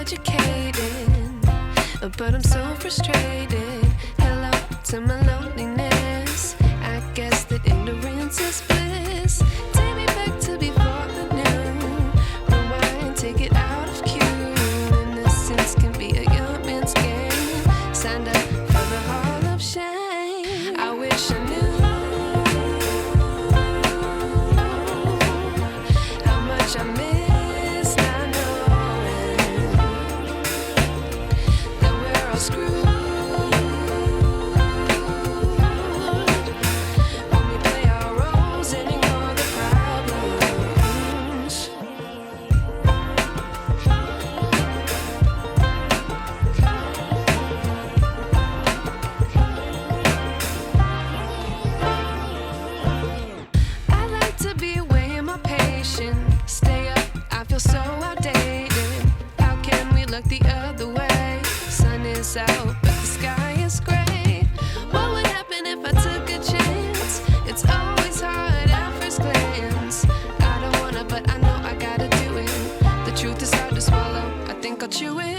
educated, but I'm so frustrated. Hello to my loneliness. I guess that ignorance is bliss. Take me back to before the new. Rewind, take it out of cue. Innocence can be a young man's game. Signed up for the hall of shame. I wish I knew how much I miss not knowing that we're all screwed when we play our roles and ignore the problems. I like to be away in my patience. Stay up, I feel so outdated. How can we look the other way? Sun is out, but the sky is gray. What would happen if I took a chance? It's always hard at first glance. I don't wanna, but I know I gotta do it. The truth is hard to swallow, I think I'll chew it.